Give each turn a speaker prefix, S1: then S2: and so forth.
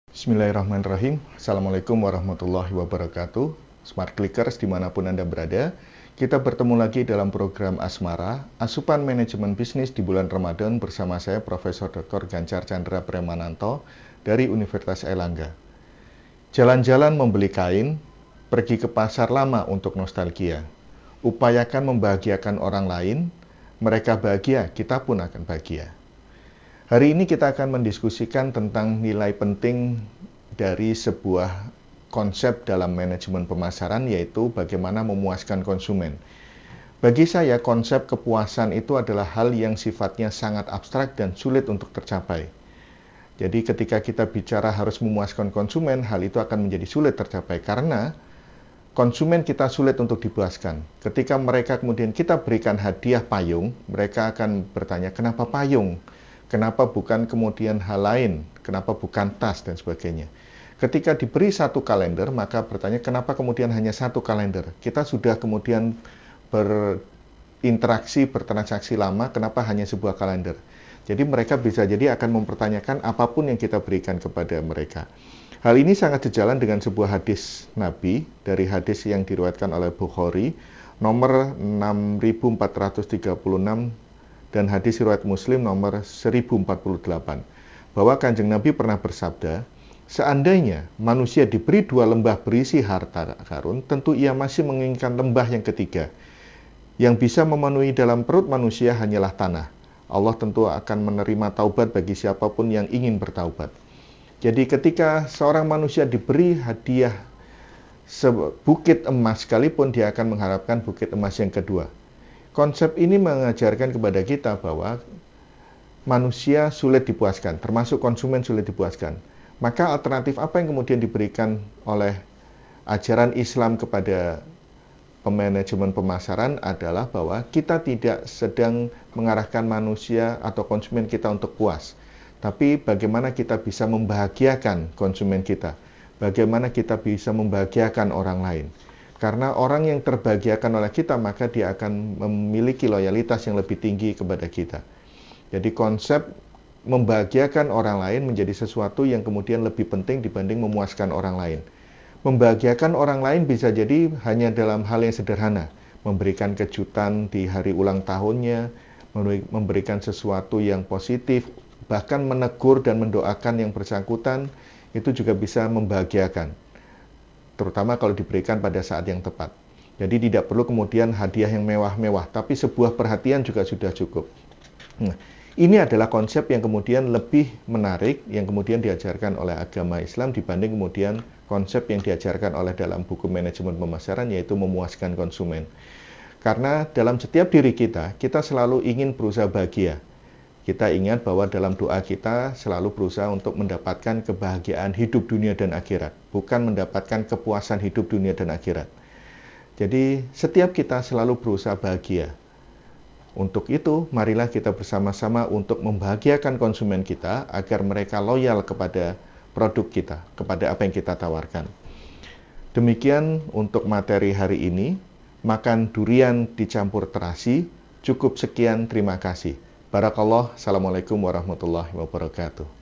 S1: Bismillahirrahmanirrahim. Assalamualaikum warahmatullahi wabarakatuh. Smart Clickers dimanapun Anda berada, kita bertemu lagi dalam program Asmara, Asupan Manajemen Bisnis di bulan Ramadan bersama saya Profesor Dr. Gancar Chandra Premananto dari Universitas Airlangga. Jalan-jalan membeli kain, pergi ke pasar lama untuk nostalgia. Upayakan membahagiakan orang lain, mereka bahagia, kita pun akan bahagia. Hari ini kita akan mendiskusikan tentang nilai penting dari sebuah konsep dalam manajemen pemasaran, yaitu bagaimana memuaskan konsumen. Bagi saya, konsep kepuasan itu adalah hal yang sifatnya sangat abstrak dan sulit untuk tercapai. Jadi ketika kita bicara harus memuaskan konsumen, hal itu akan menjadi sulit tercapai karena konsumen kita sulit untuk dipuaskan. Ketika mereka kemudian kita berikan hadiah payung, mereka akan bertanya, kenapa payung? Kenapa bukan kemudian hal lain? Kenapa bukan tas dan sebagainya? Ketika diberi satu kalender, maka bertanya kenapa kemudian hanya satu kalender? Kita sudah kemudian berinteraksi, bertransaksi lama, kenapa hanya sebuah kalender? Jadi mereka bisa jadi akan mempertanyakan apapun yang kita berikan kepada mereka. Hal ini sangat sejalan dengan sebuah hadis Nabi, dari hadis yang diriwayatkan oleh Bukhari, nomor 6436, dan hadis riwayat Muslim nomor 1048, bahwa Kanjeng Nabi pernah bersabda, seandainya manusia diberi dua lembah berisi harta karun, tentu ia masih menginginkan lembah yang ketiga. Yang bisa memenuhi dalam perut manusia hanyalah tanah. Allah tentu akan menerima taubat bagi siapapun yang ingin bertaubat. Jadi ketika seorang manusia diberi hadiah sebukit emas sekalipun, dia akan mengharapkan bukit emas yang kedua. Konsep ini mengajarkan kepada kita bahwa manusia sulit dipuaskan, termasuk konsumen sulit dipuaskan. Maka alternatif apa yang kemudian diberikan oleh ajaran Islam kepada pemanajemen pemasaran adalah bahwa kita tidak sedang mengarahkan manusia atau konsumen kita untuk puas. Tapi bagaimana kita bisa membahagiakan konsumen kita, bagaimana kita bisa membahagiakan orang lain. Karena orang yang terbahagiakan oleh kita, maka dia akan memiliki loyalitas yang lebih tinggi kepada kita. Jadi konsep membahagiakan orang lain menjadi sesuatu yang kemudian lebih penting dibanding memuaskan orang lain. Membahagiakan orang lain bisa jadi hanya dalam hal yang sederhana. Memberikan kejutan di hari ulang tahunnya, memberikan sesuatu yang positif, bahkan menegur dan mendoakan yang bersangkutan, itu juga bisa membahagiakan. Terutama kalau diberikan pada saat yang tepat. Jadi tidak perlu kemudian hadiah yang mewah-mewah, tapi sebuah perhatian juga sudah cukup. Nah, ini adalah konsep yang kemudian lebih menarik, yang kemudian diajarkan oleh agama Islam dibanding kemudian konsep yang diajarkan oleh dalam buku manajemen pemasaran, yaitu memuaskan konsumen. Karena dalam setiap diri kita, kita selalu ingin berusaha bahagia. Kita ingat bahwa dalam doa kita selalu berusaha untuk mendapatkan kebahagiaan hidup dunia dan akhirat, bukan mendapatkan kepuasan hidup dunia dan akhirat. Jadi setiap kita selalu berusaha bahagia. Untuk itu, marilah kita bersama-sama untuk membahagiakan konsumen kita agar mereka loyal kepada produk kita, kepada apa yang kita tawarkan. Demikian untuk materi hari ini. Makan durian dicampur terasi. Cukup sekian, terima kasih. Barakallah, assalamualaikum warahmatullahi wabarakatuh.